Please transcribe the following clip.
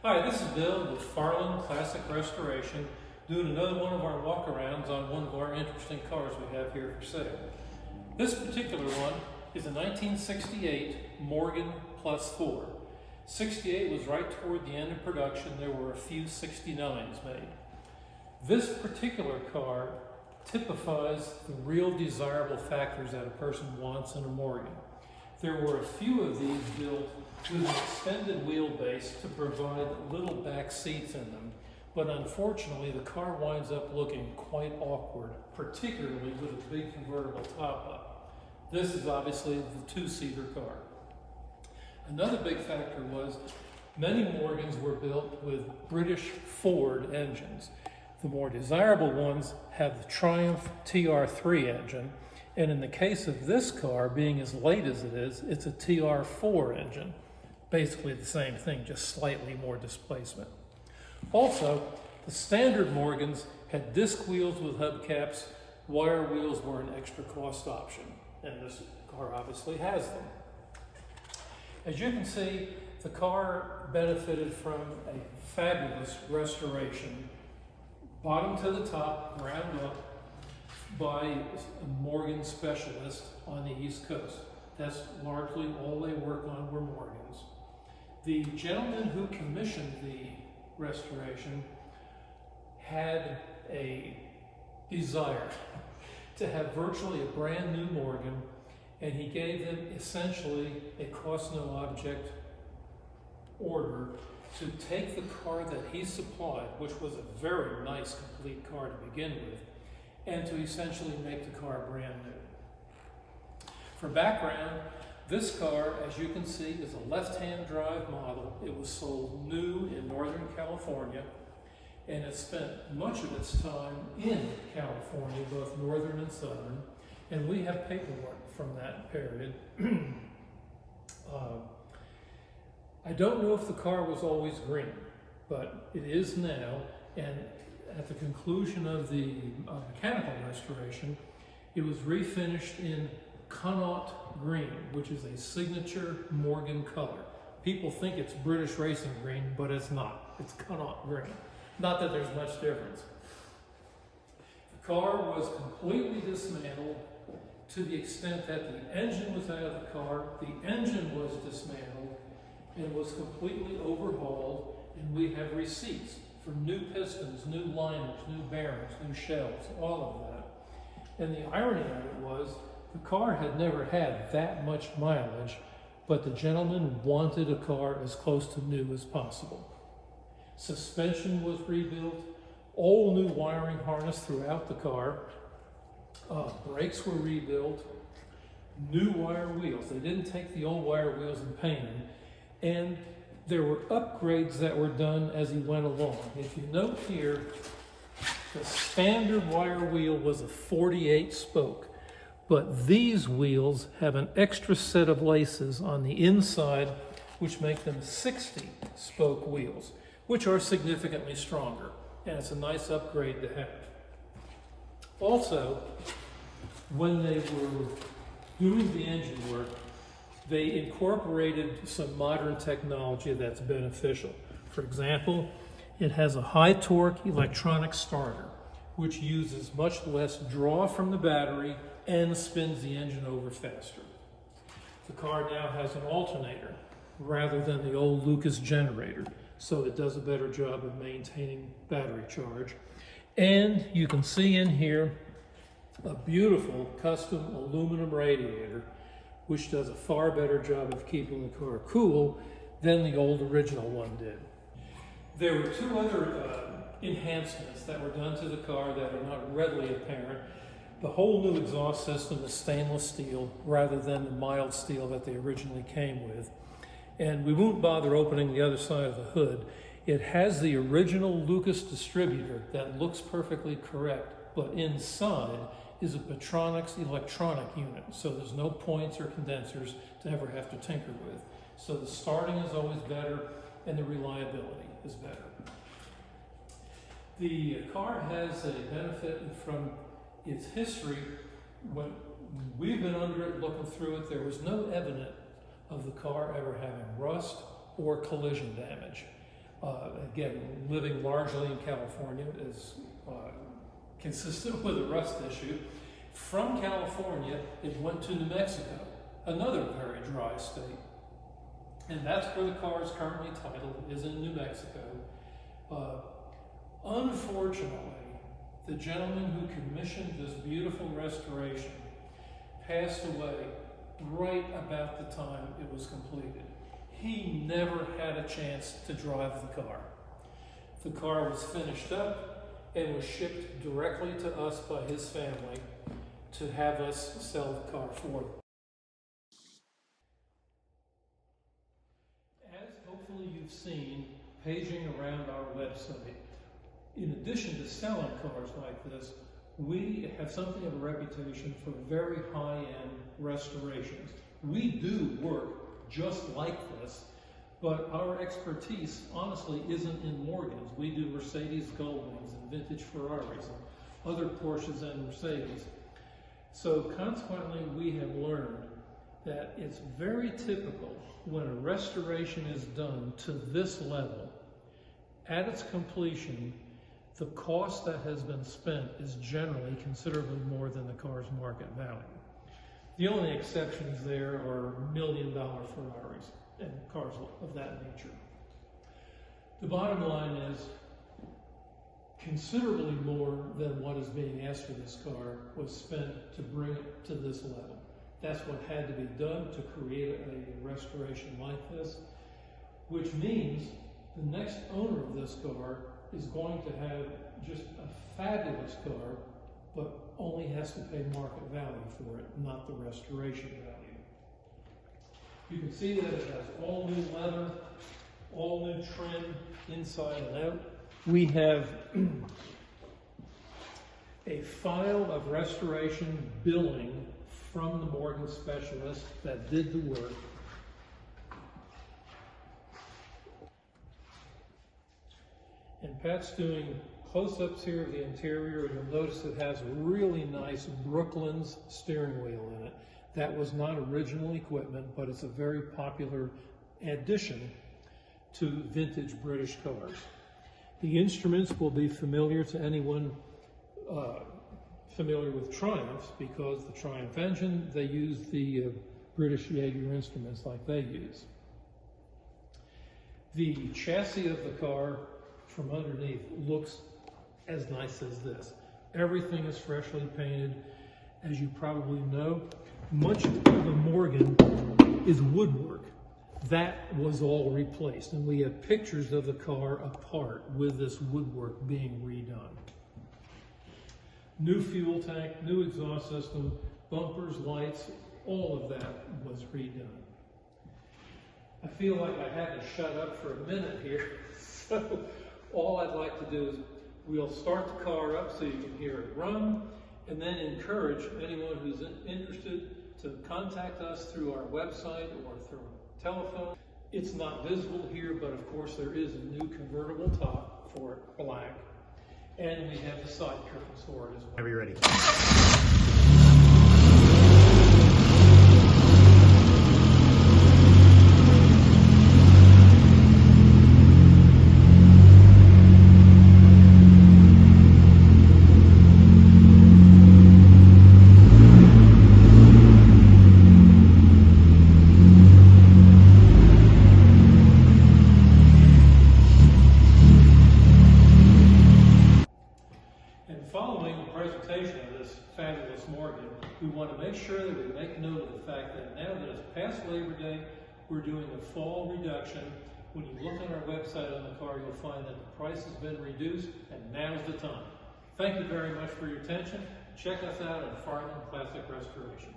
Hi, this is Bill with Farland Classic Restoration, doing another one of our walkarounds on one of our interesting cars we have here for sale. This particular one is a 1968 Morgan Plus 4. 68 was right toward the end of production. There were a few 69s made. This particular car typifies the real desirable factors that a person wants in a Morgan. There were a few of these built with an extended wheelbase to provide little back seats in them, but unfortunately the car winds up looking quite awkward, particularly with a big convertible top-up. This is obviously the two-seater car. Another big factor was many Morgans were built with British Ford engines. The more desirable ones have the Triumph TR3 engine, and in the case of this car, being as late as it is, it's a TR4 engine. Basically the same thing, just slightly more displacement. Also, the standard Morgans had disc wheels with hubcaps. Wire wheels were an extra cost option, and this car obviously has them. As you can see, the car benefited from a fabulous restoration, bottom to the top, ground up, by a Morgan specialist on the East Coast. That's largely all they work on were Morgans. The gentleman who commissioned the restoration had a desire to have virtually a brand new Morgan, and he gave them essentially a cost no object order to take the car that he supplied, which was a very nice complete car to begin with, and to essentially make the car brand new. For background, this car, as you can see, is a left-hand drive model. It was sold new in Northern California, and it spent much of its time in California, both northern and southern, and we have paperwork from that period. I don't know if the car was always green, but it is now, and at the conclusion of the mechanical restoration, it was refinished in Connaught green, which is a signature Morgan color. People think it's British racing green, but it's not. It's Connaught green. Not that there's much difference. The car was completely dismantled to the extent that the engine was out of the car, the engine was dismantled and was completely overhauled, and we have receipts for new pistons, new liners, new bearings, new shells, all of that. And the irony of it was, the car had never had that much mileage, but the gentleman wanted a car as close to new as possible. Suspension was rebuilt, all new wiring harness throughout the car, brakes were rebuilt, new wire wheels. They didn't take the old wire wheels and paint them, and there were upgrades that were done as he went along. If you note here, the standard wire wheel was a 48 spoke. But these wheels have an extra set of laces on the inside, which make them 60 spoke wheels, which are significantly stronger. And it's a nice upgrade to have. Also, when they were doing the engine work, they incorporated some modern technology that's beneficial. For example, it has a high torque electronic starter, which uses much less draw from the battery and spins the engine over faster. The car now has an alternator rather than the old Lucas generator, so it does a better job of maintaining battery charge. And you can see in here a beautiful custom aluminum radiator, which does a far better job of keeping the car cool than the old original one did. There were two other enhancements that were done to the car that are not readily apparent. The whole new exhaust system is stainless steel rather than the mild steel that they originally came with. And we won't bother opening the other side of the hood. It has the original Lucas distributor that looks perfectly correct, but inside is a Petronix electronic unit, so there's no points or condensers to ever have to tinker with. So the starting is always better and the reliability is better. The car has a benefit from its history. When we've been under it, looking through it, there was no evidence of the car ever having rust or collision damage. again, living largely in California is consistent with the rust issue. From California, it went to New Mexico, another very dry state. And that's where the car is currently titled, is in New Mexico. Unfortunately, the gentleman who commissioned this beautiful restoration passed away right about the time it was completed. He never had a chance to drive the car. The car was finished up and was shipped directly to us by his family to have us sell the car for them. As hopefully you've seen paging around our website, in addition to selling cars like this, we have something of a reputation for very high-end restorations. We do work just like this, but our expertise honestly isn't in Morgans. We do Mercedes Goldwings and vintage Ferraris and other Porsches and Mercedes. So consequently, we have learned that it's very typical when a restoration is done to this level, at its completion, the cost that has been spent is generally considerably more than the car's market value. The only exceptions there are $1 million Ferraris and cars of that nature. The bottom line is considerably more than what is being asked for this car was spent to bring it to this level. That's what had to be done to create a restoration like this, which means the next owner of this car is going to have just a fabulous car, but only has to pay market value for it, not the restoration value. You can see that it has all new leather, all new trim inside and out. We have a file of restoration billing from the Morgan specialist that did the work. And Pat's doing close-ups here of the interior, and you'll notice it has a really nice Brooklands steering wheel in it. That was not original equipment, but it's a very popular addition to vintage British cars. The instruments will be familiar to anyone familiar with Triumphs, because the Triumph engine, they use the British Jaeger instruments like they use. The chassis of the car from underneath looks as nice as this. Everything is freshly painted. As you probably know, much of the Morgan is woodwork. That was all replaced, and we have pictures of the car apart with this woodwork being redone. New fuel tank, new exhaust system, bumpers, lights, all of that was redone. I feel like I had to shut up for a minute here, so all I'd like to do is we'll start the car up so you can hear it run, and then encourage anyone who's interested to contact us through our website or through telephone. It's not visible here, but of course there is a new convertible top for it, black, and we have the side curtains for it as well. Are you ready? Following the presentation of this fabulous Morgan, we want to make sure that we make note of the fact that now that it's past Labor Day, we're doing a fall reduction. When you look on our website on the car, you'll find that the price has been reduced, and now's the time. Thank you very much for your attention. Check us out at Farland Classic Restoration.